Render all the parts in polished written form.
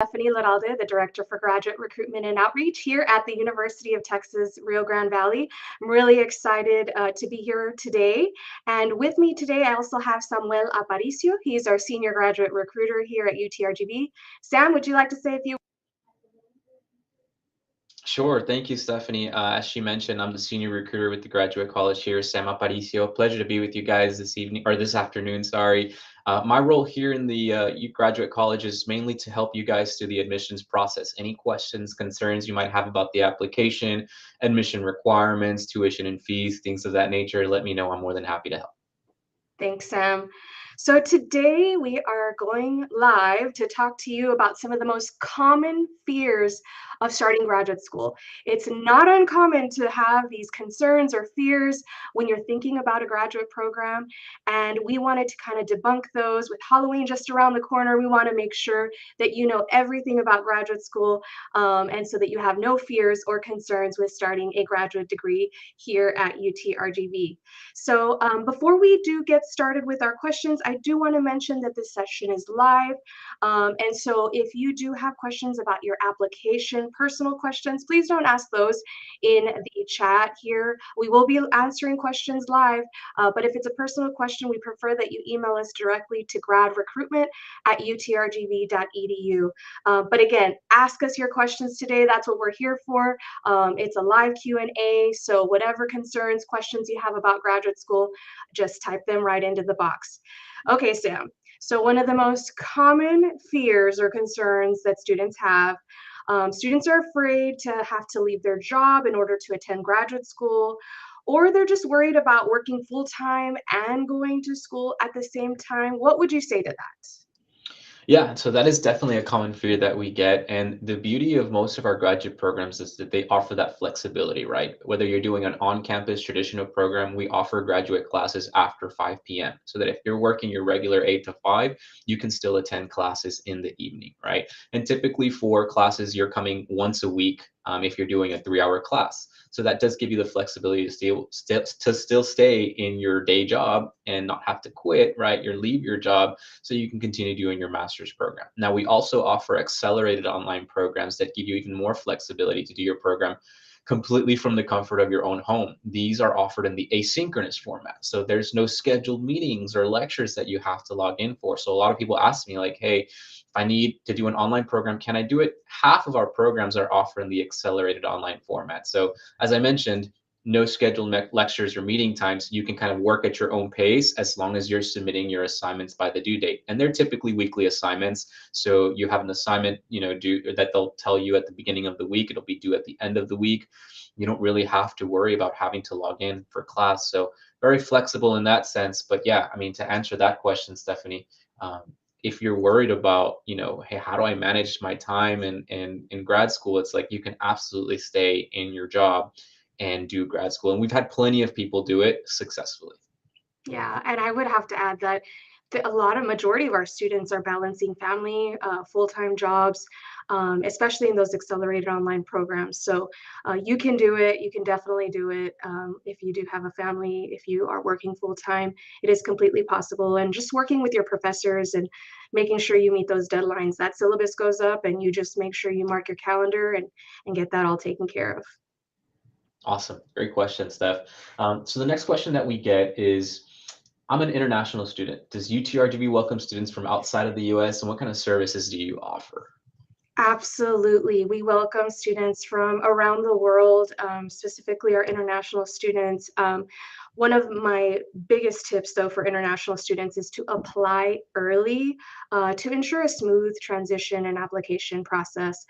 Stephanie Laralde, the Director for Graduate Recruitment and Outreach here at the University of Texas, Rio Grande Valley. I'm really excited to be here today. And with me today, I also have Samuel Aparicio. He's our Senior Graduate Recruiter here at UTRGV. Sam, would you like to say a few? Sure. Thank you, Stephanie. As she mentioned, I'm the senior recruiter with the Graduate College here, Sam Aparicio. Pleasure to be with you guys this evening, or this afternoon, sorry. My role here in the Graduate College is mainly to help you guys through the admissions process. Any questions, concerns you might have about the application, admission requirements, tuition and fees, things of that nature, let me know. I'm more than happy to help. Thanks, Sam. So today we are going live to talk to you about some of the most common fears of starting graduate school. It's not uncommon to have these concerns or fears when you're thinking about a graduate program, and we wanted to kind of debunk those. With Halloween just around the corner, we want to make sure that you know everything about graduate school, and so that you have no fears or concerns with starting a graduate degree here at UTRGV. So before we do get started with our questions, I do want to mention that this session is live. And so if you do have questions about your application, personal questions, please don't ask those in the chat here. We will be answering questions live, but if it's a personal question, we prefer that you email us directly to gradrecruitment@utrgv.edu. But again, ask us your questions today. That's what we're here for. It's a live Q&A, so whatever concerns, questions you have about graduate school, just type them right into the box. Okay, Sam. So one of the most common fears or concerns that students have, students are afraid to have to leave their job in order to attend graduate school, or they're just worried about working full-time and going to school at the same time. What would you say to that? Yeah, so that is definitely a common fear that we get. And the beauty of most of our graduate programs is that they offer that flexibility, right? Whether you're doing an on-campus traditional program, we offer graduate classes after 5 p.m. so that if you're working your regular 8 to 5, you can still attend classes in the evening, right? And typically for classes, you're coming once a week if you're doing a 3-hour class. So that does give you the flexibility to still stay in your day job and not have to quit, right? You leave your job so you can continue doing your master's program. Now, we also offer accelerated online programs that give you even more flexibility to do your program completely from the comfort of your own home. These are offered in the asynchronous format. So there's no scheduled meetings or lectures that you have to log in for. So a lot of people ask me like, hey, if I need to do an online program, can I do it? Half of our programs are offered in the accelerated online format. So as I mentioned, no scheduled lectures or meeting times. You can kind of work at your own pace as long as you're submitting your assignments by the due date. And they're typically weekly assignments. So you have an assignment, due that they'll tell you at the beginning of the week. It'll be due at the end of the week. You don't really have to worry about having to log in for class. So very flexible in that sense. But yeah, I mean, to answer that question, Stephanie, if you're worried about, hey, how do I manage my time in grad school? It's like you can absolutely stay in your job and do grad school. And we've had plenty of people do it successfully. Yeah, and I would have to add that a majority of our students are balancing family, full-time jobs, especially in those accelerated online programs. So you can do it. You can definitely do it if you do have a family, if you are working full-time. It is completely possible. And just working with your professors and making sure you meet those deadlines, that syllabus goes up and you just make sure you mark your calendar and get that all taken care of. Awesome. Great question, Steph. So the next question that we get is, I'm an international student. Does UTRGV welcome students from outside of the US, and what kind of services do you offer? Absolutely. We welcome students from around the world, specifically our international students. One of my biggest tips, though, for international students is to apply early to ensure a smooth transition and application process.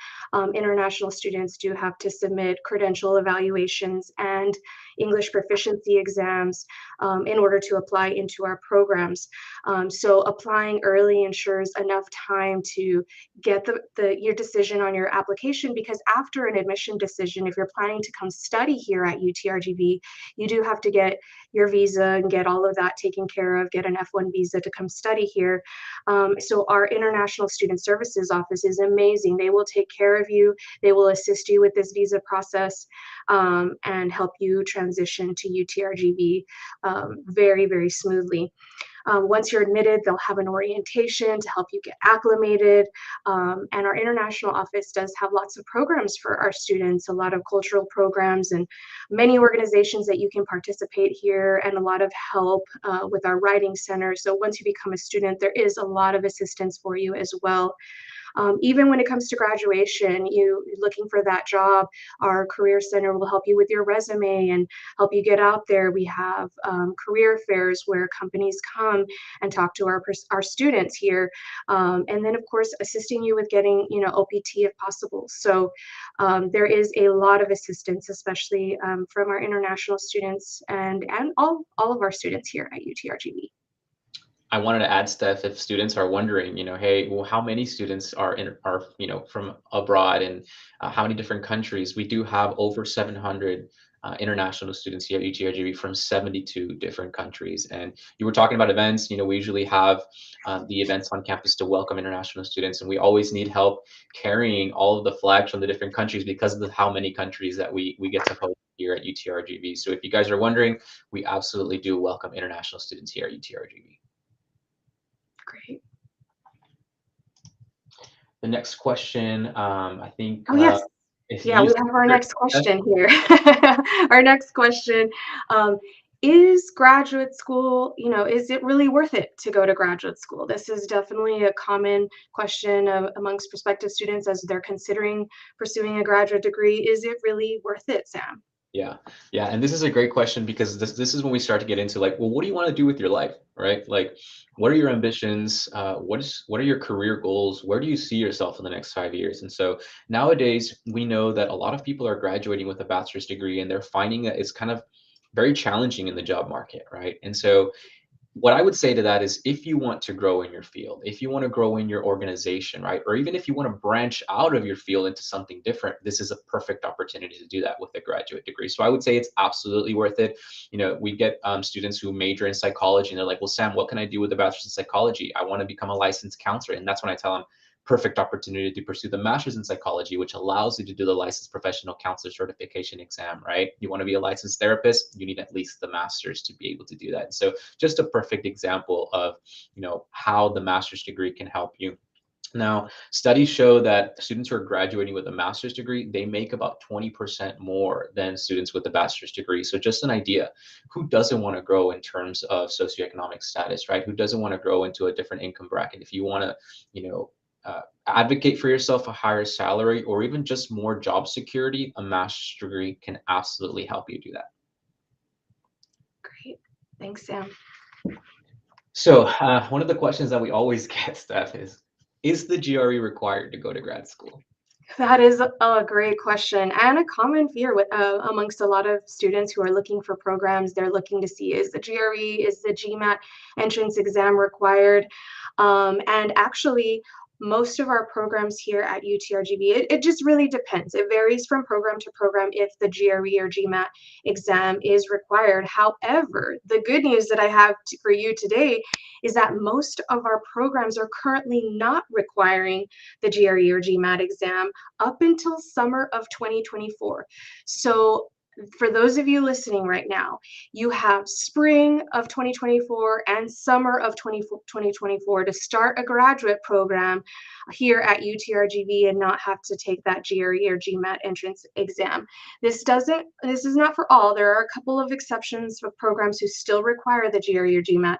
International students do have to submit credential evaluations and English proficiency exams in order to apply into our programs. So applying early ensures enough time to get your decision on your application, because after an admission decision, if you're planning to come study here at UTRGV, you do have to get your visa and get all of that taken care of, get an F1 visa to come study here. So our International Student Services Office is amazing. They will take care of you. They will assist you with this visa process and help you transition to UTRGV very, very smoothly. Once you're admitted, they'll have an orientation to help you get acclimated. And our international office does have lots of programs for our students, a lot of cultural programs and many organizations that you can participate here, and a lot of help with our writing center. So once you become a student, there is a lot of assistance for you as well. Even when it comes to graduation, you looking for that job, our career center will help you with your resume and help you get out there. We have career fairs where companies come and talk to our students here, and then of course assisting you with getting OPT if possible. So there is a lot of assistance, especially from our international students and all of our students here at UTRGV. I wanted to add, Steph, if students are wondering, hey, well, how many students are from abroad, and how many different countries? We do have over 700 international students here at UTRGV from 72 different countries. And you were talking about events. We usually have the events on campus to welcome international students, and we always need help carrying all of the flags from the different countries because of how many countries that we get to host here at UTRGV. So if you guys are wondering, we absolutely do welcome international students here at UTRGV. Great. The next question, I think, Oh, yes. if Yeah, you we have our start, next question here. Our next question, is graduate school, is it really worth it to go to graduate school? This is definitely a common question amongst prospective students as they're considering pursuing a graduate degree. Is it really worth it, Sam? yeah, yeah, and this is a great question because this is when we start to get into like, well, what do you want to do with your life, right? Like, what are your ambitions? What are your career goals? Where do you see yourself in the next 5 years? And so nowadays, we know that a lot of people are graduating with a bachelor's degree, and they're finding that it's kind of very challenging in the job market, right? And so what I would say to that is, if you want to grow in your field, if you want to grow in your organization, right? Or even if you want to branch out of your field into something different, this is a perfect opportunity to do that with a graduate degree. So I would say it's absolutely worth it. We get students who major in psychology, and they're like, well, Sam, what can I do with a bachelor's in psychology? I want to become a licensed counselor. And that's when I tell them, perfect opportunity to pursue the master's in psychology, which allows you to do the licensed professional counselor certification exam, right? You want to be a licensed therapist, you need at least the master's to be able to do that. And so just a perfect example of how the master's degree can help you. Now, studies show that students who are graduating with a master's degree, they make about 20% more than students with a bachelor's degree. So just an idea, who doesn't want to grow in terms of socioeconomic status, right? Who doesn't want to grow into a different income bracket? If you want to, advocate for yourself a higher salary or even just more job security, a master's degree can absolutely help you do that. Great. Thanks, Sam. So one of the questions that we always get, Steph, is the GRE required to go to grad school? That is a great question and a common fear with amongst a lot of students who are looking for programs. They're looking to see, is the GRE, is the GMAT entrance exam required? And actually, most of our programs here at UTRGV, it just really depends. It varies from program to program if the GRE or GMAT exam is required. However, the good news that I have for you today is that most of our programs are currently not requiring the GRE or GMAT exam up until summer of 2024. So for those of you listening right now, you have spring of 2024 and summer of 2024 to start a graduate program here at UTRGV and not have to take that GRE or GMAT entrance exam. This is not for all. There are a couple of exceptions for programs who still require the GRE or GMAT,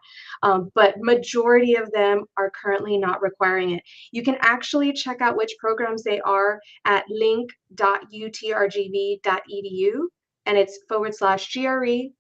but majority of them are currently not requiring it. You can actually check out which programs they are at link.utrgv.edu, and it's /GRE/GMAT.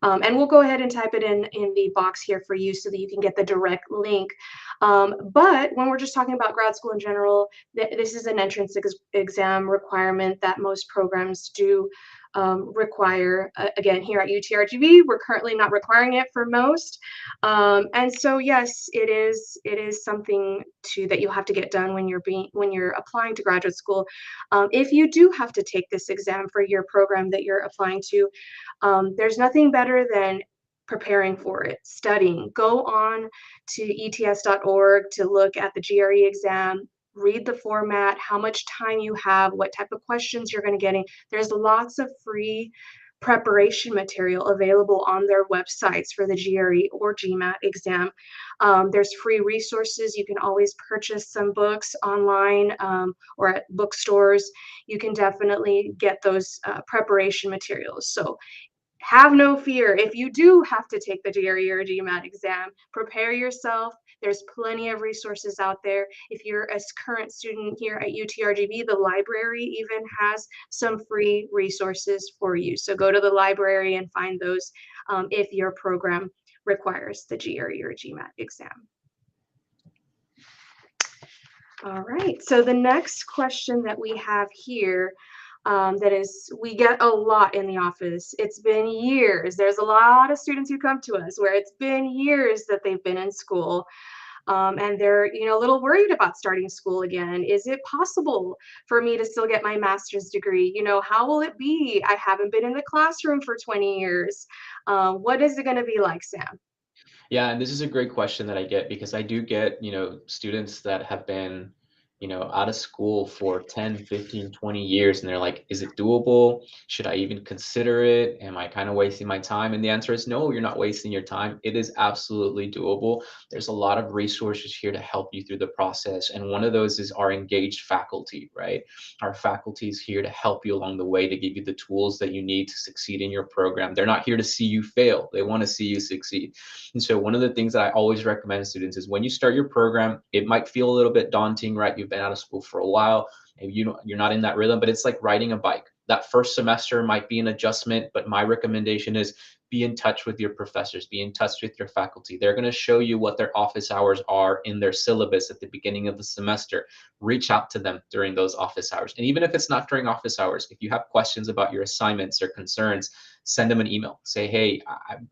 And we'll go ahead and type it in the box here for you so that you can get the direct link. But when we're just talking about grad school in general, this is an entrance exam requirement that most programs do require. Again, here at UTRGV, we're currently not requiring it for most. And so yes, it is something that you'll have to get done when you're applying to graduate school. If you do have to take this exam for your program that you're applying to, there's nothing better than preparing for it, studying. Go on to ets.org to look at the GRE exam, read the format, how much time you have, what type of questions you're going to get in. There's lots of free preparation material available on their websites for the GRE or GMAT exam. There's free resources. You can always purchase some books online or at bookstores. You can definitely get those preparation materials. So have no fear. If you do have to take the GRE or GMAT exam, prepare yourself. There's plenty of resources out there. If you're a current student here at UTRGV, the library even has some free resources for you. So go to the library and find those if your program requires the GRE or GMAT exam. All right, so the next question that we have here that is, we get a lot in the office. It's been years. There's a lot of students who come to us where it's been years that they've been in school and they're, a little worried about starting school again. Is it possible for me to still get my master's degree? How will it be? I haven't been in the classroom for 20 years. What is it going to be like, Sam? Yeah, and this is a great question that I get because I do get, students that have been, out of school for 10, 15, 20 years and they're like, is it doable? Should I even consider it? Am I kind of wasting my time? And the answer is no, you're not wasting your time. It is absolutely doable. There's a lot of resources here to help you through the process. And one of those is our engaged faculty, right? Our faculty is here to help you along the way, to give you the tools that you need to succeed in your program. They're not here to see you fail. They want to see you succeed. And so one of the things that I always recommend to students is when you start your program, it might feel a little bit daunting, right? You've been out of school for a while, maybe you're not in that rhythm, but it's like riding a bike. That first semester might be an adjustment, but my recommendation is be in touch with your professors, be in touch with your faculty. They're going to show you what their office hours are in their syllabus at the beginning of the semester. Reach out to them during those office hours. And even if it's not during office hours, if you have questions about your assignments or concerns, send them an email. Say, hey,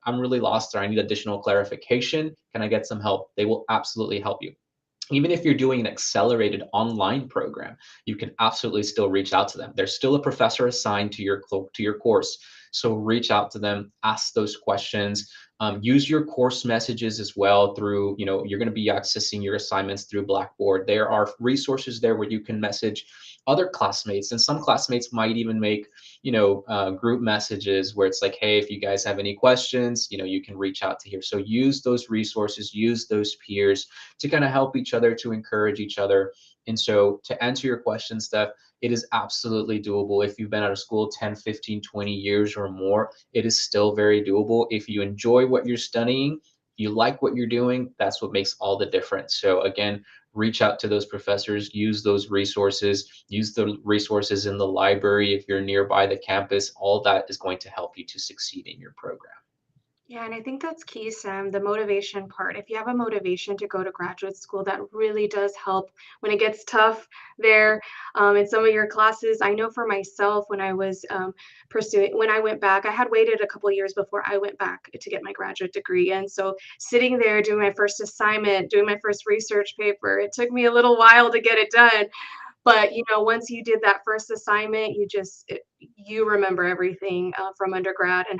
I'm really lost or I need additional clarification. Can I get some help? They will absolutely help you. Even if you're doing an accelerated online program, you can absolutely still reach out to them. There's still a professor assigned to your course. So reach out to them, ask those questions. Use your course messages as well through, you're going to be accessing your assignments through Blackboard. There are resources there where you can message other classmates, and some classmates might even make, group messages where it's like, hey, if you guys have any questions, you can reach out to here. So use those resources, use those peers to kind of help each other, to encourage each other. And so to answer your question, Steph, it is absolutely doable. If you've been out of school 10, 15, 20 years or more, it is still very doable. If you enjoy what you're studying, you like what you're doing, that's what makes all the difference. So again, reach out to those professors, use those resources, use the resources in the library if you're nearby the campus. All that is going to help you to succeed in your program. Yeah, and I think that's key, Sam, the motivation part. If you have a motivation to go to graduate school, that really does help when it gets tough there in some of your classes. I know for myself, when I was when I went back, I had waited a couple years before I went back to get my graduate degree. And so sitting there doing my first assignment, doing my first research paper, it took me a little while to get it done. But, once you did that first assignment, you remember everything from undergrad and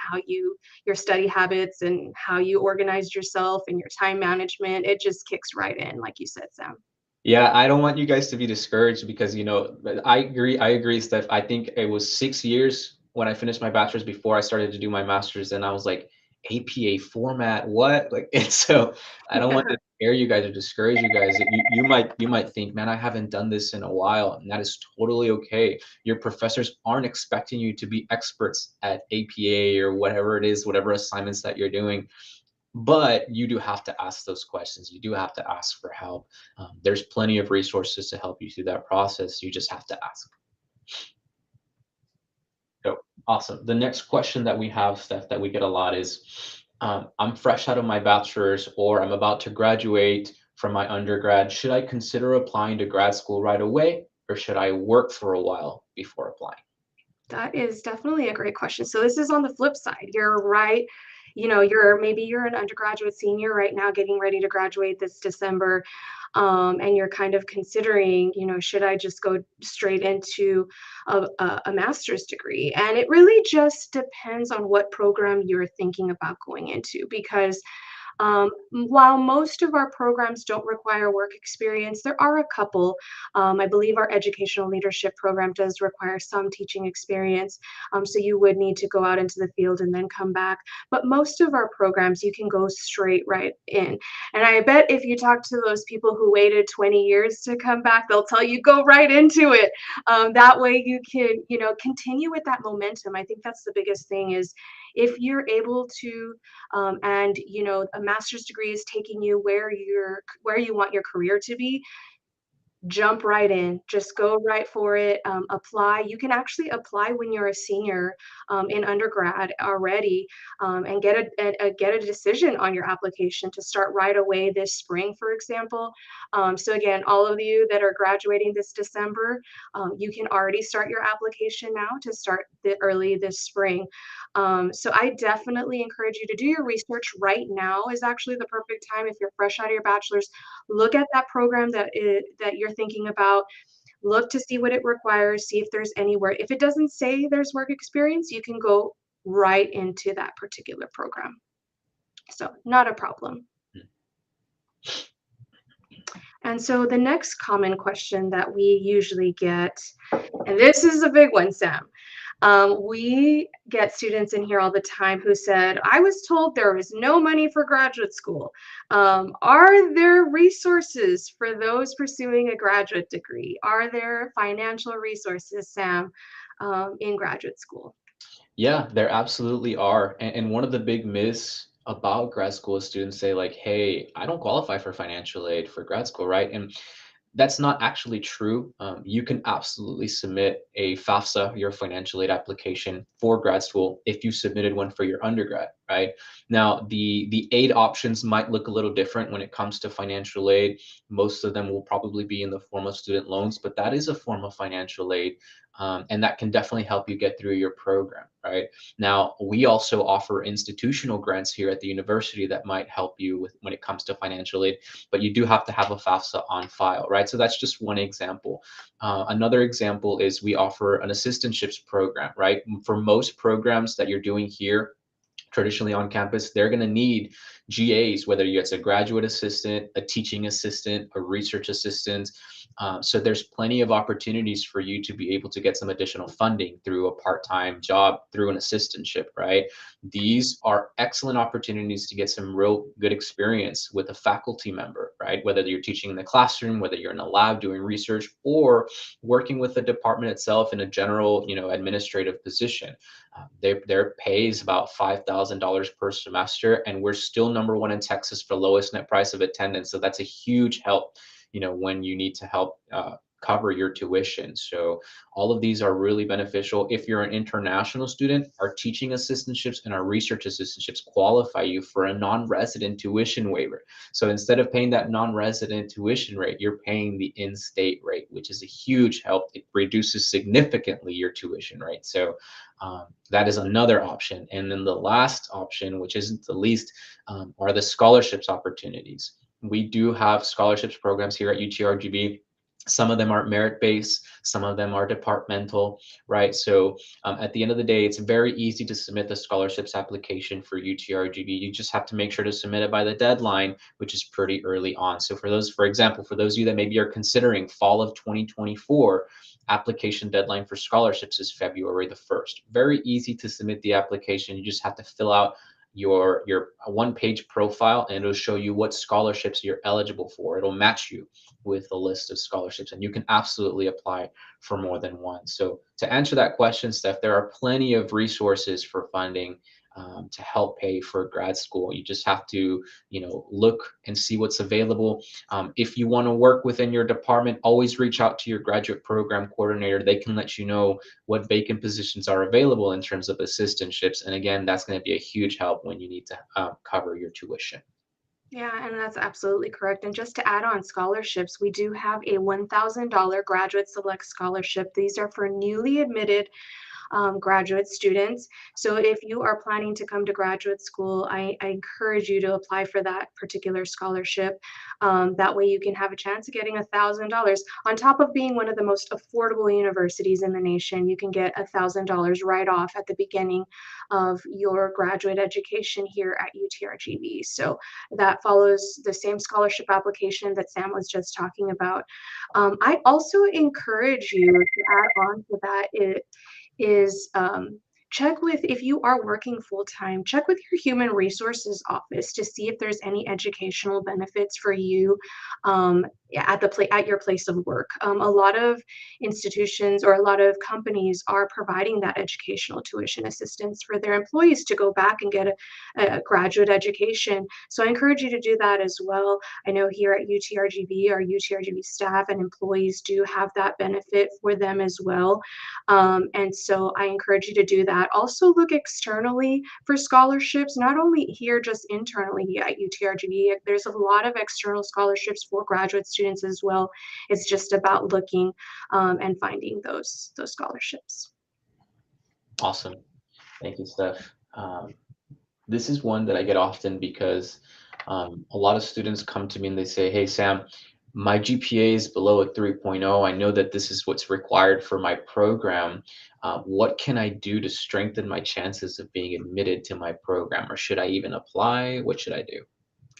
your study habits and how you organized yourself and your time management. It just kicks right in, like you said, Sam. Yeah, I don't want you guys to be discouraged because, I agree, Steph. I think it was 6 years when I finished my bachelor's before I started to do my master's, and I was like, APA format, what? Like, and so I don't want to scare you guys or discourage you guys. You might think, man, I haven't done this in a while, and that is totally okay. Your professors aren't expecting you to be experts at APA or whatever it is, whatever assignments that you're doing, but you do have to ask those questions. You do have to ask for help. There's plenty of resources to help you through that process. You just have to ask. So awesome. The next question that we have, Steph, that we get a lot is, I'm fresh out of my bachelor's or I'm about to graduate from my undergrad. Should I consider applying to grad school right away, or should I work for a while before applying? That is definitely a great question. So this is on the flip side. You're right. You're an undergraduate senior right now, getting ready to graduate this December, and you're kind of considering, should I just go straight into a master's degree? And it really just depends on what program you're thinking about going into, because While most of our programs don't require work experience, there are a couple. I believe our educational leadership program does require some teaching experience, so you would need to go out into the field and then come back. But most of our programs, you can go straight right in. And I bet if you talk to those people who waited 20 years to come back, they'll tell you go right into it. That way you can, continue with that momentum. I think that's the biggest thing is if you're able to, and a master's degree is taking you where you want your career to be, jump right in, just go right for it, apply. You can actually apply when you're a senior in undergrad already, and get a decision on your application to start right away this spring, for example. So again, all of you that are graduating this December, you can already start your application now to start early this spring. So I definitely encourage you to do your research right now is actually the perfect time if you're fresh out of your bachelor's. Look at that program that you're thinking about. Look to see what it requires, see if there's anywhere. If it doesn't say there's work experience, you can go right into that particular program. So, not a problem. And so the next common question that we usually get, and this is a big one, Sam. We get students in here all the time who said, I was told there was no money for graduate school. Are there resources for those pursuing a graduate degree? Are there financial resources, Sam, in graduate school? Yeah, there absolutely are. And one of the big myths about grad school is students say, like, hey, I don't qualify for financial aid for grad school, right? And that's not actually true. You can absolutely submit a FAFSA, your financial aid application for grad school, if you submitted one for your undergrad, right? Now, the aid options might look a little different when it comes to financial aid. Most of them will probably be in the form of student loans, but that is a form of financial aid. And that can definitely help you get through your program, right? Now, we also offer institutional grants here at the university that might help you with when it comes to financial aid, but you do have to have a FAFSA on file, right? So that's just one example. Another example is we offer an assistantships program, right? For most programs that you're doing here, traditionally on campus, they're going to need GAs, whether it's a graduate assistant, a teaching assistant, a research assistant. So there's plenty of opportunities for you to be able to get some additional funding through a part-time job, through an assistantship, right? These are excellent opportunities to get some real good experience with a faculty member, right? Whether you're teaching in the classroom, whether you're in a lab doing research, or working with the department itself in a general, administrative position. Their pay is about $5,000 per semester, and we're still number one in Texas for lowest net price of attendance. So that's a huge help, when you need to help cover your tuition. So all of these are really beneficial. If you're an international student, our teaching assistantships and our research assistantships qualify you for a non-resident tuition waiver. So instead of paying that non-resident tuition rate, you're paying the in-state rate, which is a huge help. It reduces significantly your tuition rate. So that is another option. And then the last option, which isn't the least, are the scholarships opportunities. We do have scholarships programs here at UTRGV. Some of them are merit-based, some of them are departmental, right? So at the end of the day, it's very easy to submit the scholarships application for UTRGV. You just have to make sure to submit it by the deadline, which is pretty early on. So for example, for those of you that maybe are considering fall of 2024, application deadline for scholarships is February the 1st. Very easy to submit the application. You just have to fill out your one-page profile, and it'll show you what scholarships you're eligible for. It'll match you with a list of scholarships, and you can absolutely apply for more than one. So to answer that question, Steph, there are plenty of resources for funding to help pay for grad school. You just have to, look and see what's available. If you want to work within your department, always reach out to your graduate program coordinator. They can let you know what vacant positions are available in terms of assistantships. And again, that's going to be a huge help when you need to cover your tuition. Yeah, and that's absolutely correct. And just to add on scholarships, we do have a $1,000 graduate select scholarship. These are for newly admitted graduate students. So if you are planning to come to graduate school, I encourage you to apply for that particular scholarship. That way you can have a chance of getting $1,000. On top of being one of the most affordable universities in the nation, you can get $1,000 right off at the beginning of your graduate education here at UTRGV. So that follows the same scholarship application that Sam was just talking about. I also encourage you to add on to that is check with, if you are working full-time, check with your human resources office to see if there's any educational benefits for you at your place of work. A lot of institutions or a lot of companies are providing that educational tuition assistance for their employees to go back and get a graduate education. So I encourage you to do that as well. I know here at UTRGV, our UTRGV staff and employees do have that benefit for them as well. And so I encourage you to do that. Also look externally for scholarships, not only here, just internally at UTRGV. There's a lot of external scholarships for graduate students as well. It's just about looking and finding those scholarships. Awesome. Thank you, Steph. This is one that I get often because a lot of students come to me and they say, "Hey, Sam, my GPA is below a 3.0. I know that this is what's required for my program. What can I do to strengthen my chances of being admitted to my program? Or should I even apply? What should I do?"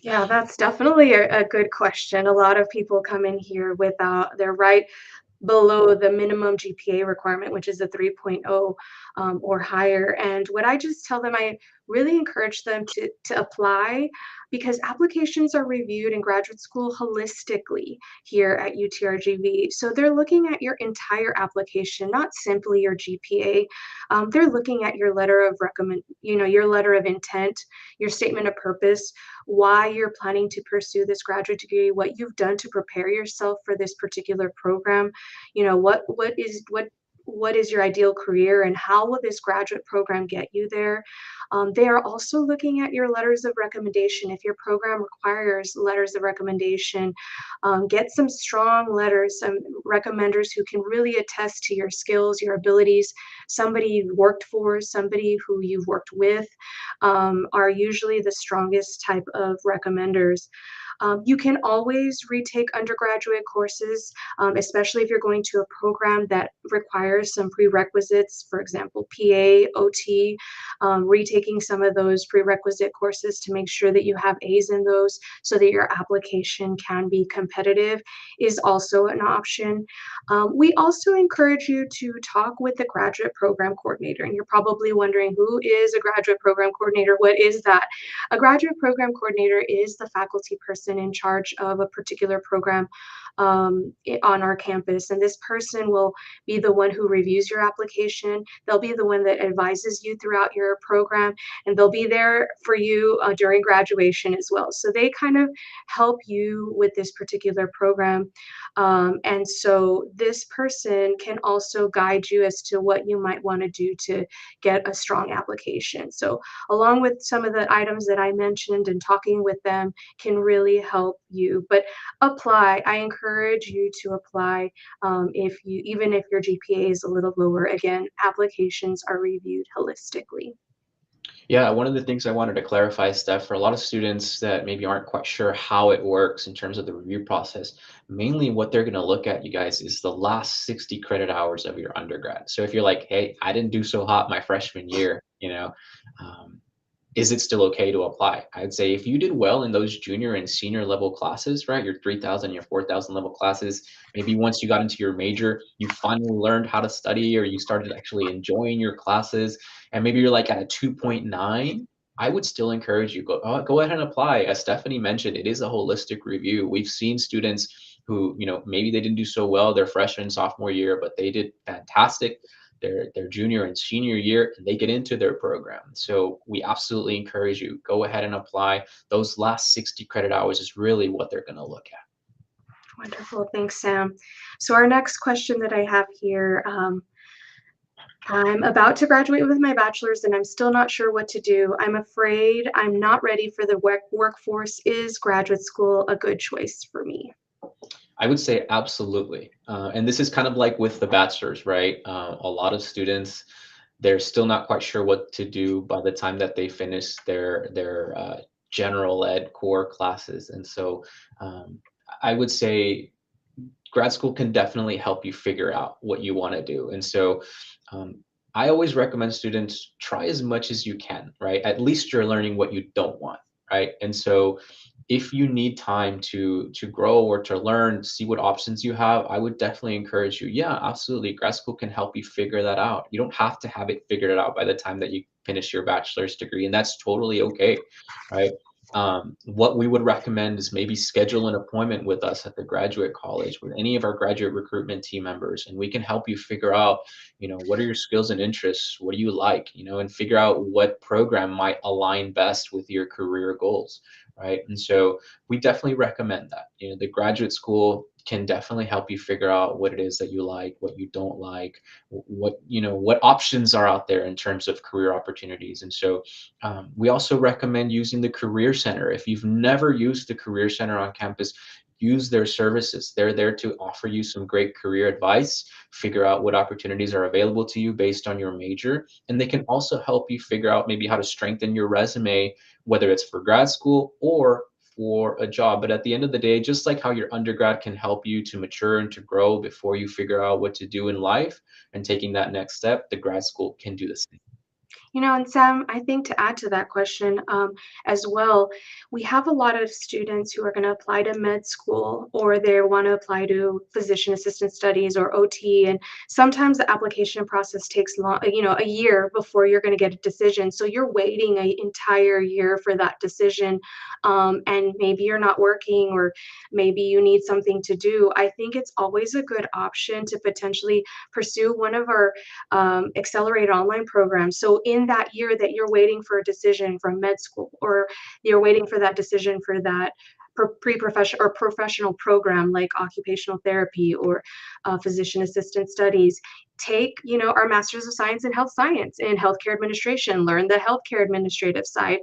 Yeah, that's definitely a good question. A lot of people come in here without, they're right below the minimum GPA requirement, which is a 3.0 or higher. And what I just tell them, I really encourage them to apply, because applications are reviewed in graduate school holistically here at UTRGV. So they're looking at your entire application, not simply your GPA. They're looking at your letter of recommend, your letter of intent, your statement of purpose, why you're planning to pursue this graduate degree, what you've done to prepare yourself for this particular program. What is your ideal career, and how will this graduate program get you there? They are also looking at your letters of recommendation. If your program requires letters of recommendation, get some strong letters, some recommenders who can really attest to your skills, your abilities. Somebody you've worked for, somebody who you've worked with, are usually the strongest type of recommenders. You can always retake undergraduate courses, especially if you're going to a program that requires some prerequisites, for example, PA, OT, retaking some of those prerequisite courses to make sure that you have A's in those so that your application can be competitive is also an option. We also encourage you to talk with the graduate program coordinator. And you're probably wondering, who is a graduate program coordinator? What is that? A graduate program coordinator is the faculty person in charge of a particular program on our campus. And this person will be the one who reviews your application. They'll be the one that advises you throughout your program, and they'll be there for you during graduation as well. So they kind of help you with this particular program. And so this person can also guide you as to what you might want to do to get a strong application. So along with some of the items that I mentioned, and talking with them can really help you. But apply. I encourage you to apply, even if your GPA is a little lower. Again, applications are reviewed holistically. Yeah, one of the things I wanted to clarify, Steph, for a lot of students that maybe aren't quite sure how it works in terms of the review process, mainly what they're going to look at, you guys, is the last 60 credit hours of your undergrad. So if you're like, "Hey, I didn't do so hot my freshman year, um, is it still okay to apply?" I'd say if you did well in those junior and senior level classes, right, your 3,000, your 4,000 level classes, maybe once you got into your major, you finally learned how to study, or you started actually enjoying your classes, and maybe you're like at a 2.9, I would still encourage you, go ahead and apply. As Stephanie mentioned, it is a holistic review. We've seen students who, maybe they didn't do so well their freshman, sophomore year, but they did fantastic their junior and senior year, and they get into their program. So we absolutely encourage you, go ahead and apply. Those last 60 credit hours is really what they're going to look at. Wonderful. Thanks, Sam. So our next question that I have here, I'm about to graduate with my bachelor's and I'm still not sure what to do. I'm afraid I'm not ready for the workforce. Is graduate school a good choice for me? I would say absolutely. And this is kind of like with the bachelor's, right? A lot of students they're still not quite sure what to do by the time that they finish their general ed core classes. And so I would say grad school can definitely help you figure out what you want to do. And so um, I always recommend students try as much as you can, right? At least you're learning what you don't want, right? And so if you need time to grow or to learn, see what options you have, I would definitely encourage you. Yeah, absolutely. Grad school can help you figure that out. You don't have to have it figured out by the time that you finish your bachelor's degree, and that's totally okay, right? What we would recommend is maybe schedule an appointment with us at the graduate college with any of our graduate recruitment team members, and we can help you figure out, what are your skills and interests? What do you like? And figure out what program might align best with your career goals, right? And so we definitely recommend that. The graduate school can definitely help you figure out what it is that you like, what you don't like, what options are out there in terms of career opportunities. And so we also recommend using the Career Center. If you've never used the Career Center on campus, use their services. They're there to offer you some great career advice, figure out what opportunities are available to you based on your major, and they can also help you figure out maybe how to strengthen your resume, whether it's for grad school or for a job. But at the end of the day, just like how your undergrad can help you to mature and to grow before you figure out what to do in life and taking that next step, the grad school can do the same. And Sam, I think to add to that question as well, we have a lot of students who are going to apply to med school or they want to apply to physician assistant studies or OT. And sometimes the application process takes long, a year before you're going to get a decision. So you're waiting an entire year for that decision. And maybe you're not working or maybe you need something to do. I think it's always a good option to potentially pursue one of our accelerated online program. So in that year that you're waiting for a decision from med school, or you're waiting for that decision for that pre-professional or professional program like occupational therapy or physician assistant studies, take our masters of science in health science and healthcare administration, learn the healthcare administrative side.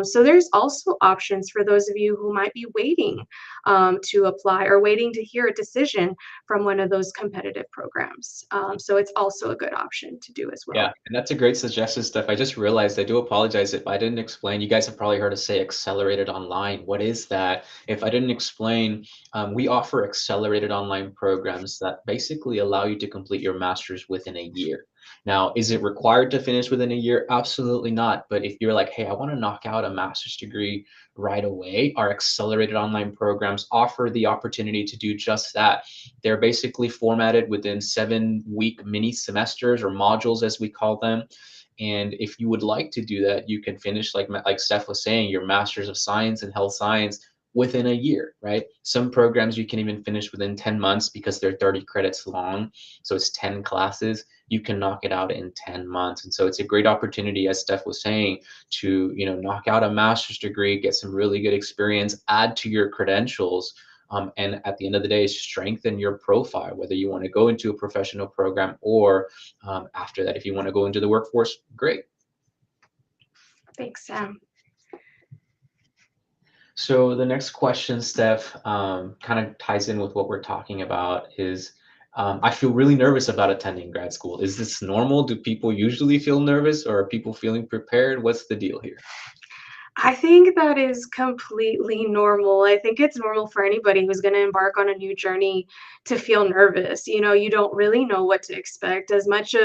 So there's also options for those of you who might be waiting to apply or waiting to hear a decision from one of those competitive programs. So it's also a good option to do as Yeah, well. and that's a great suggestion, Steph. I just realized I do apologize if I didn't explain. You guys have probably heard us say accelerated online. What is that? If I didn't explain, we offer accelerated online programs that basically allow you to complete your master's within a year. Now, is it required to finish within a year? Absolutely not. But if you're like, hey, I want to knock out a master's degree right away, our accelerated online programs offer the opportunity to do just that. They're basically formatted within 7-week mini semesters or modules, as we call them. And if you would like to do that, you can finish, like Steph was saying, your Master's of Science in Health Science within a year, right? Some programs you can even finish within 10 months because they're 30 credits long. So it's 10 classes. You can knock it out in 10 months. And so it's a great opportunity, as Steph was saying, to knock out a master's degree, get some really good experience, add to your credentials, and at the end of the day, strengthen your profile, whether you want to go into a professional program or after that, if you want to go into the workforce, great. Thanks, Sam. So the next question, Steph, kind of ties in with what we're talking about is, I feel really nervous about attending grad school. Is this normal? Do people usually feel nervous, or are people feeling prepared? What's the deal here? I think that is completely normal. I think it's normal for anybody who's going to embark on a new journey to feel nervous. You don't really know what to expect. As much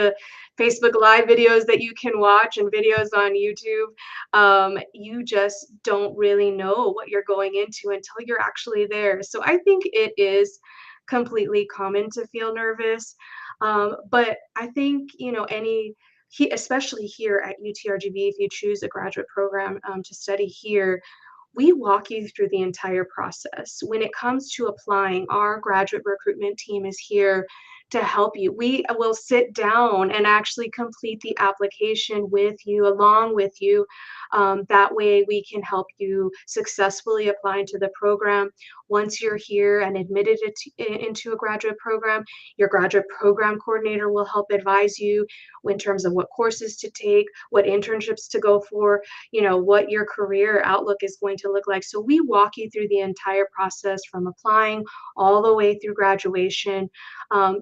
Facebook Live videos that you can watch and videos on YouTube, you just don't really know what you're going into until you're actually there. So I think it is completely common to feel nervous. But I think, especially here at UTRGV, if you choose a graduate program to study here, we walk you through the entire process. When it comes to applying, our graduate recruitment team is here to help you. We will sit down and actually complete the application with you, along with you. That way, we can help you successfully apply into the program. Once you're here and admitted into a graduate program, your graduate program coordinator will help advise you in terms of what courses to take, what internships to go for, what your career outlook is going to look like. So we walk you through the entire process from applying all the way through graduation.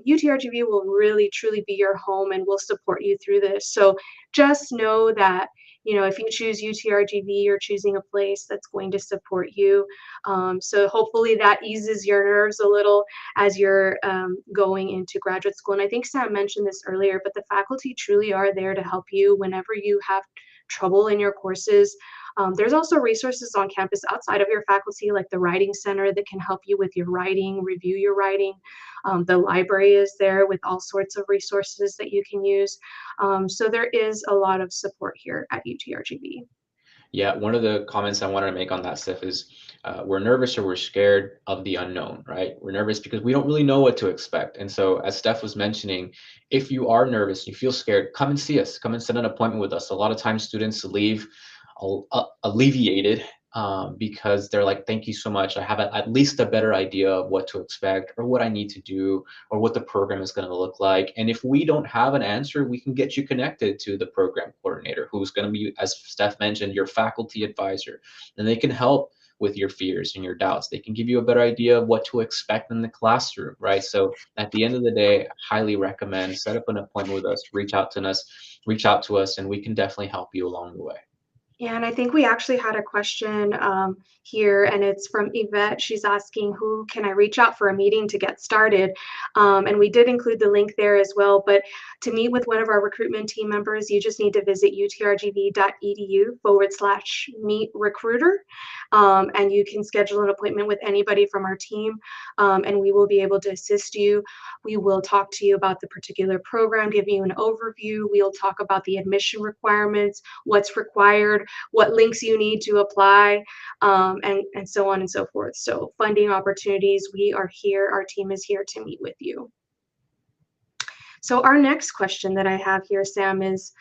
You UTRGV will really truly be your home and will support you through this. So just know that, if you choose UTRGV, you're choosing a place that's going to support you. So hopefully that eases your nerves a little as you're going into graduate school. And I think Sam mentioned this earlier, but the faculty truly are there to help you whenever you have trouble in your courses. There's also resources on campus outside of your faculty, like the writing center that can help you with your writing, review your writing. The library is there with all sorts of resources that you can use. So there is a lot of support here at UTRGV. Yeah, one of the comments I wanted to make on that stuff is we're nervous or we're scared of the unknown, right? We're nervous because we don't really know what to expect. And so, as Steph was mentioning, if you are nervous, you feel scared, come and see us, come and set an appointment with us. A lot of times, students leave alleviated because they're like, thank you so much. I have at least a better idea of what to expect or what I need to do or what the program is going to look like. And if we don't have an answer, we can get you connected to the program coordinator, who's going to be, as Steph mentioned, your faculty advisor. And they can help with your fears and your doubts. They can give you a better idea of what to expect in the classroom, right? So at the end of the day, I highly recommend set up an appointment with us, reach out to us, and we can definitely help you along the way. Yeah, and I think we actually had a question here, and it's from Yvette. She's asking, who can I reach out for a meeting to get started? And we did include the link there as well. But to meet with one of our recruitment team members, you just need to visit utrgv.edu/meet recruiter. And you can schedule an appointment with anybody from our team, and we will be able to assist you. We will talk to you about the particular program, give you an overview. We'll talk about the admission requirements, what's required, what links you need to apply, and so on and so forth. So funding opportunities, we are here, our team is here to meet with you. So our next question that I have here, Sam, is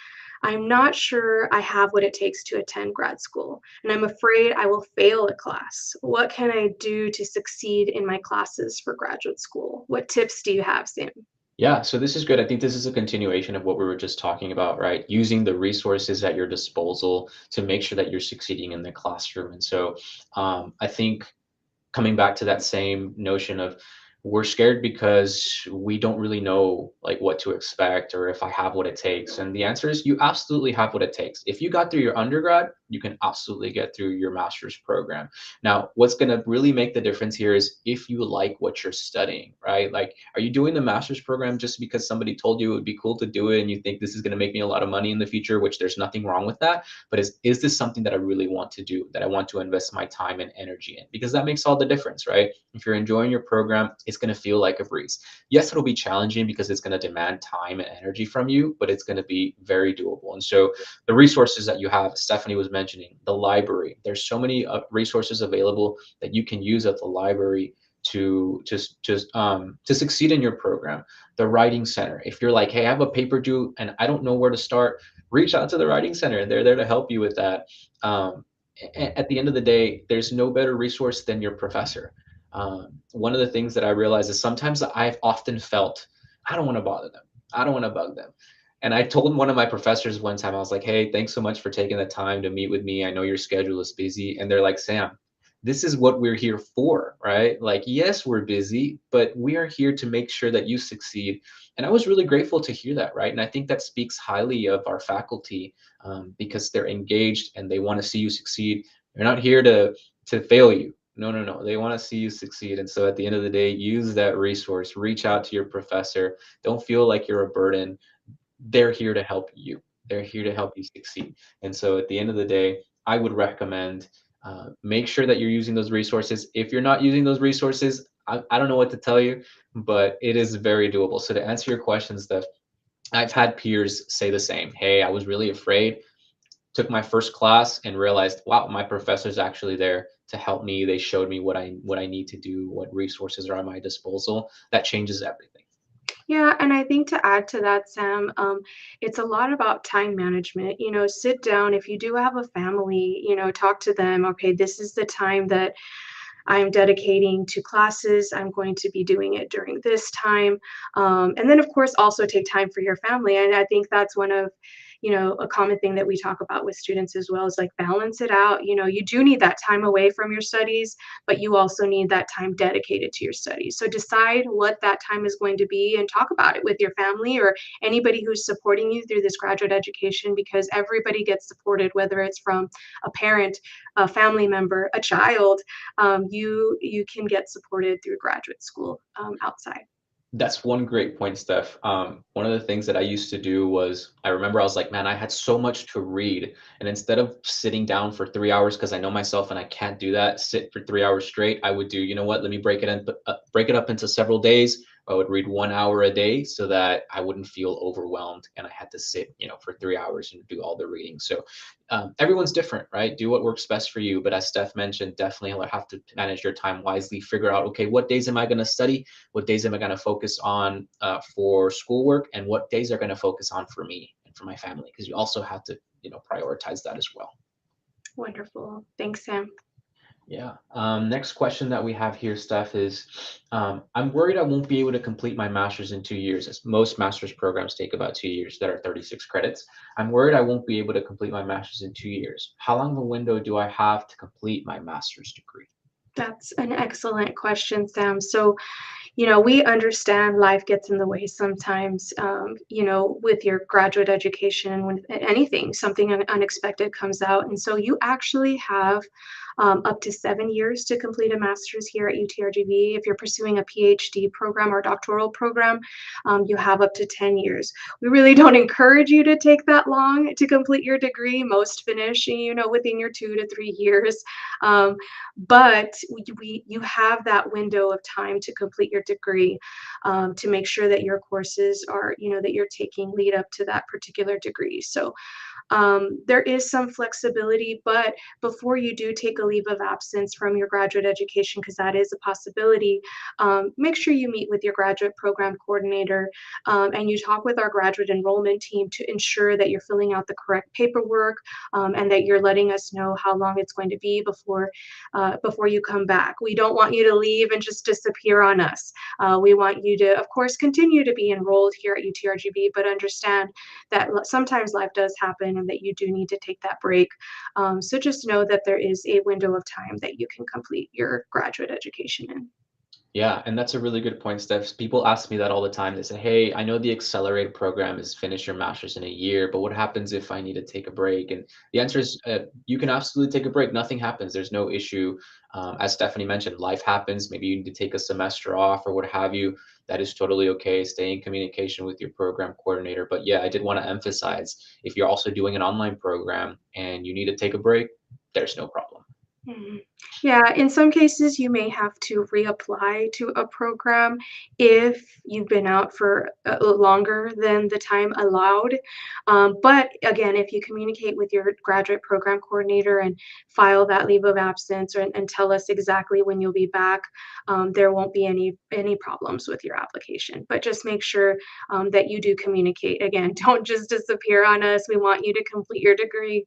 I'm not sure I have what it takes to attend grad school, and I'm afraid I will fail a class. What can I do to succeed in my classes for graduate school? What tips do you have, Sam? Yeah, so this is good. I think this is a continuation of what we were just talking about, right? Using the resources at your disposal to make sure that you're succeeding in the classroom. And so I think coming back to that same notion of we're scared because we don't really know like what to expect or if I have what it takes. And the answer is you absolutely have what it takes. If you got through your undergrad, you can absolutely get through your master's program. Now, what's going to really make the difference here is if you like what you're studying, right? Like, are you doing the master's program just because somebody told you it would be cool to do it and you think this is going to make me a lot of money in the future, which there's nothing wrong with that. But is this something that I really want to do, that I want to invest my time and energy in? Because that makes all the difference, right? If you're enjoying your program, it's going to feel like a breeze. Yes, it'll be challenging because it's going to demand time and energy from you, but it's going to be very doable. And so the resources that you have, Stephanie was mentioning, the library, there's so many resources available that you can use at the library to succeed in your program. The writing center, if you're like, hey, I have a paper due and I don't know where to start, reach out to the writing center. They're there to help you with that. At the end of the day, there's no better resource than your professor. One of the things that I realize is sometimes I've often felt I don't want to bother them. I don't want to bug them. And I told one of my professors one time, I was like, hey, thanks so much for taking the time to meet with me. I know your schedule is busy. And they're like, Sam, this is what we're here for, right? Like, yes, we're busy, but we are here to make sure that you succeed. And I was really grateful to hear that, right? And I think that speaks highly of our faculty because they're engaged and they want to see you succeed. They're not here to fail you. No, no, no. They want to see you succeed. And so at the end of the day, use that resource, reach out to your professor. Don't feel like you're a burden. They're here to help you. They're here to help you succeed. And so at the end of the day, I would recommend make sure that you're using those resources. If you're not using those resources, I don't know what to tell you, but it is very doable. So to answer your questions, Steph, I've had peers say the same. Hey, I was really afraid, took my first class and realized, wow, my professor's actually there to help me. They showed me what I need to do, what resources are at my disposal. That changes everything. Yeah, and I think to add to that, Sam, it's a lot about time management. Sit down. If you do have a family, talk to them. Okay, this is the time that I'm dedicating to classes. I'm going to be doing it during this time. And then, of course, also take time for your family. And I think that's one of a common thing that we talk about with students as well is like balance it out. You do need that time away from your studies, but you also need that time dedicated to your studies. So decide what that time is going to be and talk about it with your family or anybody who's supporting you through this graduate education, because everybody gets supported, whether it's from a parent, a family member, a child. You can get supported through graduate school outside. That's one great point, Steph. One of the things that I used to do was I remember I was like, man, I had so much to read. And instead of sitting down for 3 hours, because I know myself and I can't do that, sit for 3 hours straight, I would do, you know what, let me break it up into several days. I would read 1 hour a day so that I wouldn't feel overwhelmed and I had to sit, for 3 hours and do all the reading. So everyone's different, right? Do what works best for you. But as Steph mentioned, definitely have to manage your time wisely, figure out, okay, what days am I going to study? What days am I going to focus on for schoolwork, and what days are going to focus on for me and for my family? Because you also have to, prioritize that as well. Wonderful. Thanks, Sam. Yeah. Next question that we have here, Steph, is I'm worried I won't be able to complete my master's in 2 years, as most master's programs take about 2 years that are 36 credits. I'm worried I won't be able to complete my master's in 2 years. How long of a window do I have to complete my master's degree? That's an excellent question, Sam. So, we understand life gets in the way sometimes, with your graduate education, when anything, something unexpected comes out. And so you actually have up to 7 years to complete a master's here at UTRGV. If you're pursuing a PhD program or doctoral program, you have up to 10 years. We really don't encourage you to take that long to complete your degree. Most finish, within your 2 to 3 years. Um, but you have that window of time to complete your degree, to make sure that your courses are, that you're taking lead up to that particular degree. So there is some flexibility, but before you do take a leave of absence from your graduate education, because that is a possibility, make sure you meet with your graduate program coordinator, and you talk with our graduate enrollment team to ensure that you're filling out the correct paperwork, and that you're letting us know how long it's going to be before you come back. We don't want you to leave and just disappear on us. We want you to, of course, continue to be enrolled here at UTRGV, but understand that sometimes life does happen and that you do need to take that break. So just know that there is a window of time that you can complete your graduate education in. Yeah, and that's a really good point, Steph. People ask me that all the time. They say, "Hey, I know the accelerated program is finish your master's in a year, but what happens if I need to take a break?" And the answer is, you can absolutely take a break. Nothing happens. There's no issue. As Stephanie mentioned, life happens. Maybe you need to take a semester off or what have you. That is totally okay. Stay in communication with your program coordinator. But yeah, I did want to emphasize, if you're also doing an online program and you need to take a break, there's no problem. Mhm. Yeah, in some cases, you may have to reapply to a program if you've been out for longer than the time allowed. But again, if you communicate with your graduate program coordinator and file that leave of absence, and tell us exactly when you'll be back, there won't be any problems with your application. But just make sure that you do communicate. Again, don't just disappear on us. We want you to complete your degree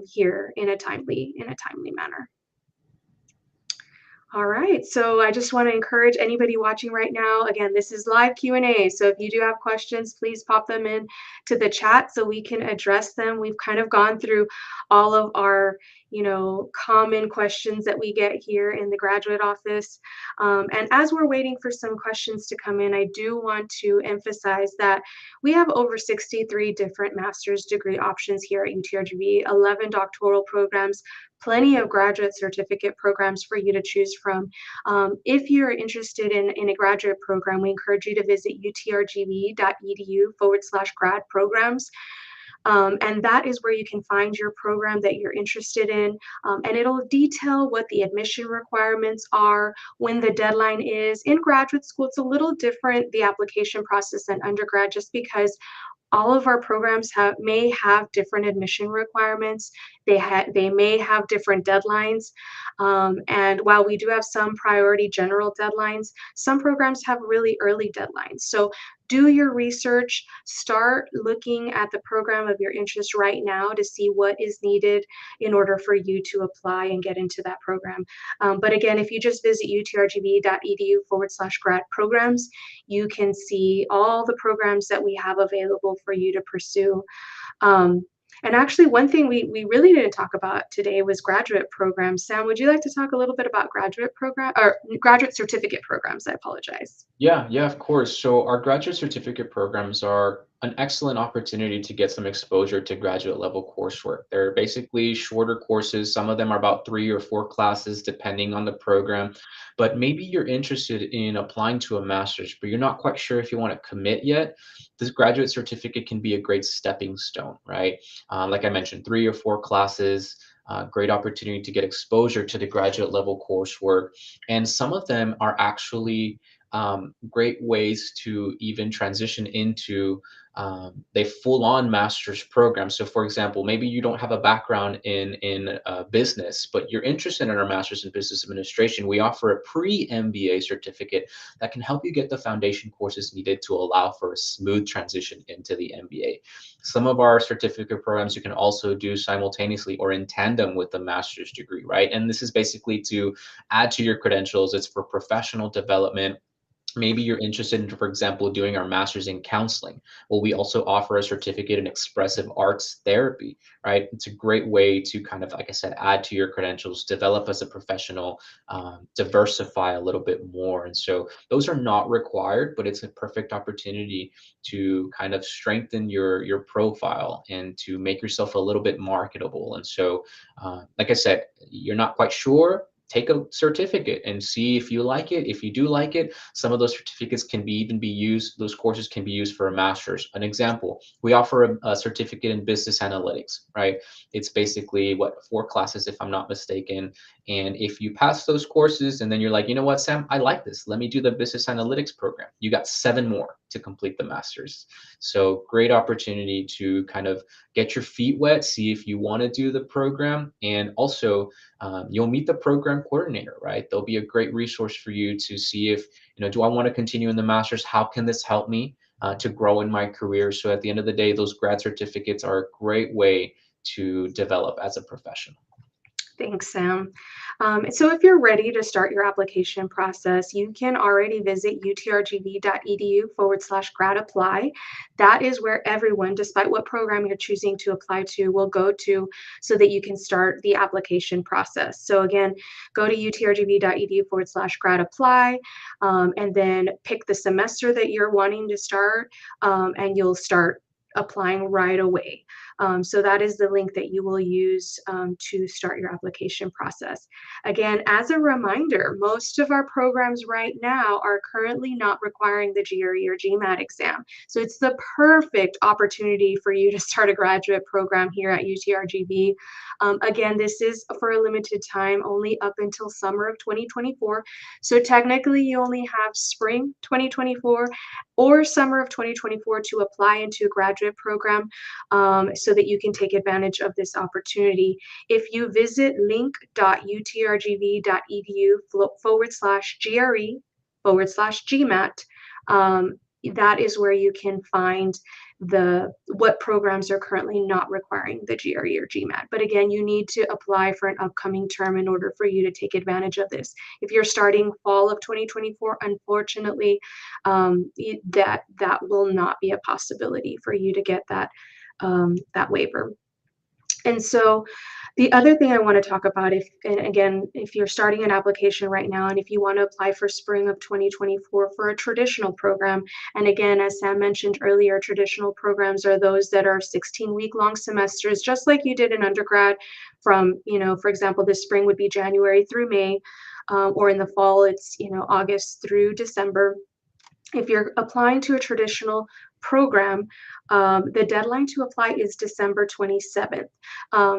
here in a timely manner. All right, so I just want to encourage anybody watching right now. Again, this is live Q&A, so if you do have questions, please pop them in to the chat so we can address them. We've kind of gone through all of our, common questions that we get here in the graduate office. And as we're waiting for some questions to come in, I do want to emphasize that we have over 63 different master's degree options here at UTRGV, 11 doctoral programs, plenty of graduate certificate programs for you to choose from. If you're interested in a graduate program, we encourage you to visit utrgv.edu/grad programs. And that is where you can find your program that you're interested in. And it'll detail what the admission requirements are, when the deadline is. In graduate school, it's a little different, the application process, than undergrad, just because all of our programs may have different admission requirements. They may have different deadlines. And while we do have some priority general deadlines, some programs have really early deadlines. So do your research, start looking at the program of your interest right now to see what is needed in order for you to apply and get into that program. But again, if you just visit utrgv.edu/grad programs, you can see all the programs that we have available for you to pursue. Um, and actually, one thing we really didn't talk about today was graduate programs. Sam, would you like to talk a little bit about graduate program or graduate certificate programs? I apologize. Yeah, yeah, of course. So our graduate certificate programs are an excellent opportunity to get some exposure to graduate level coursework. They're basically shorter courses. Some of them are about 3 or 4 classes, depending on the program. But maybe you're interested in applying to a master's, but you're not quite sure if you want to commit yet. This graduate certificate can be a great stepping stone, right? Like I mentioned, 3 or 4 classes. Great opportunity to get exposure to the graduate level coursework. And some of them are actually great ways to even transition into a full-on master's program. So, for example, maybe you don't have a background in business, but you're interested in our master's in business administration. We offer a pre-MBA certificate that can help you get the foundation courses needed to allow for a smooth transition into the MBA. Some of our certificate programs you can also do simultaneously or in tandem with the master's degree, right? And this is basically to add to your credentials. It's for professional development. Maybe you're interested in, for example, doing our master's in counseling. Well, we also offer a certificate in expressive arts therapy, right? It's a great way to kind of, like I said, add to your credentials, develop as a professional, diversify a little bit more. And so those are not required, but it's a perfect opportunity to kind of strengthen your profile and to make yourself a little bit marketable. And so, like I said, you're not quite sure. Take a certificate and see if you like it. If you do like it, some of those certificates can be even be used, those courses can be used for a master's. An example, we offer a certificate in business analytics, right? It's basically what, 4 classes, if I'm not mistaken. And if you pass those courses and then you're like, you know what, Sam, I like this. Let me do the business analytics program. You got 7 more to complete the master's. So great opportunity to kind of get your feet wet, see if you want to do the program. And also, you'll meet the program coordinator, right? They'll be a great resource for you to see if, do I want to continue in the master's? How can this help me to grow in my career? So at the end of the day, those grad certificates are a great way to develop as a professional. Thanks, Sam. So if you're ready to start your application process, you can already visit utrgv.edu/grad apply. That is where everyone, despite what program you're choosing to apply to, will go to so that you can start the application process. So again, go to utrgv.edu/grad apply, and then pick the semester that you're wanting to start, and you'll start applying right away. So that is the link that you will use to start your application process. Again, as a reminder, most of our programs right now are currently not requiring the GRE or GMAT exam. So it's the perfect opportunity for you to start a graduate program here at UTRGV. Again, this is for a limited time, only up until summer of 2024. So technically you only have spring 2024 or summer of 2024 to apply into a graduate program, so that you can take advantage of this opportunity. If you visit link.utrgv.edu/GRE/GMAT, that is where you can find what programs are currently not requiring the GRE or GMAT. But again, you need to apply for an upcoming term in order for you to take advantage of this. If you're starting fall of 2024, unfortunately, that will not be a possibility for you to get that waiver. And so the other thing I want to talk about, if you're starting an application right now and if you want to apply for spring of 2024 for a traditional program, and again, as Sam mentioned earlier, traditional programs are those that are 16-week long semesters, just like you did in undergrad from, for example, this spring would be January through May, or in the fall, it's, August through December. If you're applying to a traditional program, the deadline to apply is December 27th.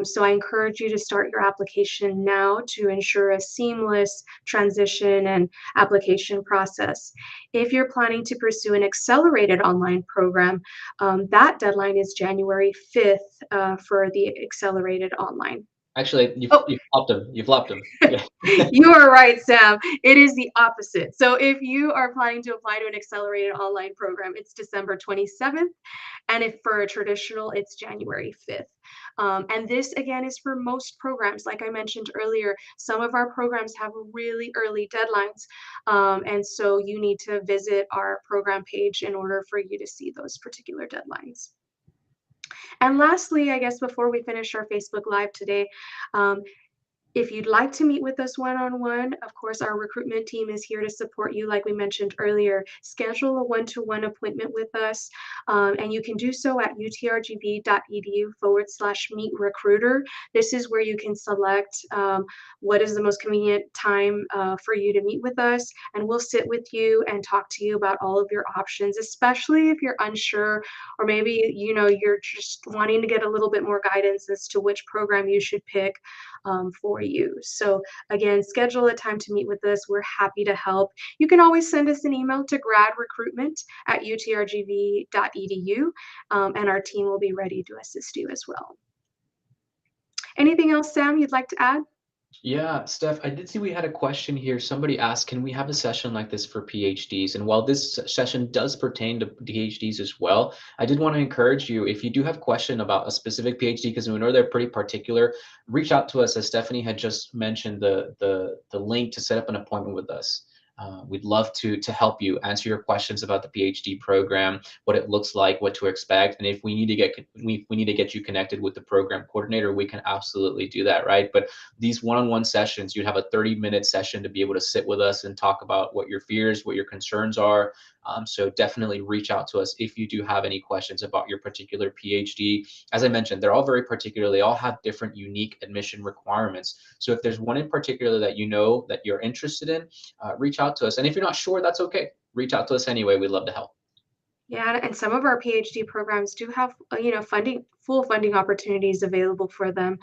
So I encourage you to start your application now to ensure a seamless transition and application process. If you're planning to pursue an accelerated online program, that deadline is January 5th for the accelerated online. Actually, you've, Oh, you've flopped them. You've flopped them. Yeah. you are right, Sam. It is the opposite. So if you are planning to apply to an accelerated online program, it's December 27th. And if for a traditional, it's January 5th. And this, again, is for most programs. Like I mentioned earlier, some of our programs have really early deadlines. And so you need to visit our program page in order for you to see those particular deadlines. And lastly, I guess before we finish our Facebook Live today, um, if you'd like to meet with us one-on-one, of course, our recruitment team is here to support you, like we mentioned earlier. Schedule a one-to-one appointment with us, and you can do so at utrgb.edu/meet recruiter. This is where you can select what is the most convenient time for you to meet with us, and we'll sit with you and talk to you about all of your options, especially if you're unsure or maybe you're just wanting to get a little bit more guidance as to which program you should pick for you. So again, schedule a time to meet with us. We're happy to help. You can always send us an email to gradrecruitment@utrgv.edu, and our team will be ready to assist you as well. Anything else, Sam, you'd like to add? Yeah, Steph, I did see we had a question here. Somebody asked, can we have a session like this for PhDs? And while this session does pertain to PhDs as well, I did want to encourage you, if you do have a question about a specific PhD, because we know they're pretty particular, reach out to us. As Stephanie had just mentioned, the link to set up an appointment with us. We'd love to help you answer your questions about the PhD program, what it looks like, what to expect, and if we need to get you connected with the program coordinator, we can absolutely do that, right? But these one-on-one sessions, you'd have a 30-minute session to be able to sit with us and talk about what your fears, what your concerns are. So definitely reach out to us if you do have any questions about your particular PhD. As I mentioned, they're all very particular. They all have different unique admission requirements. So if there's one in particular that you know that you're interested in, reach out to us. And if you're not sure, that's okay. Reach out to us anyway. We'd love to help. Yeah, and some of our PhD programs do have, full funding opportunities available for them,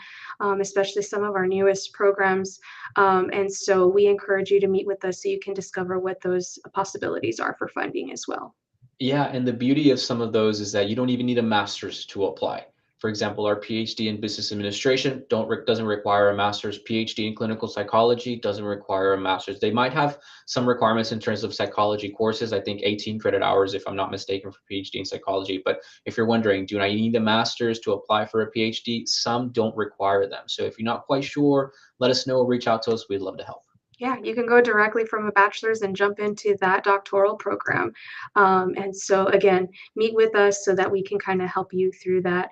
especially some of our newest programs. And so we encourage you to meet with us so you can discover what those possibilities are for funding as well. Yeah, and the beauty of some of those is that you don't even need a master's to apply. For example, our PhD in business administration doesn't require a master's. PhD in clinical psychology doesn't require a master's. They might have some requirements in terms of psychology courses. I think 18 credit hours, if I'm not mistaken, for PhD in psychology. But if you're wondering, do I need a master's to apply for a PhD? Some don't require them. So if you're not quite sure, let us know. Reach out to us. We'd love to help. Yeah, you can go directly from a bachelor's and jump into that doctoral program. And so, again, meet with us so that we can kind of help you through that.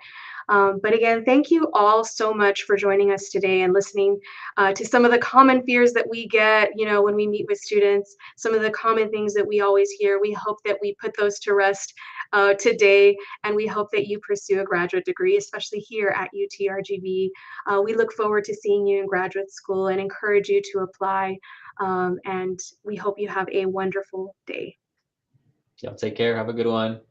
But again, thank you all so much for joining us today and listening to some of the common fears that we get, when we meet with students, some of the common things that we always hear. We hope that we put those to rest today, and we hope that you pursue a graduate degree, especially here at UTRGV. We look forward to seeing you in graduate school and encourage you to apply. And we hope you have a wonderful day. Yeah, take care. Have a good one.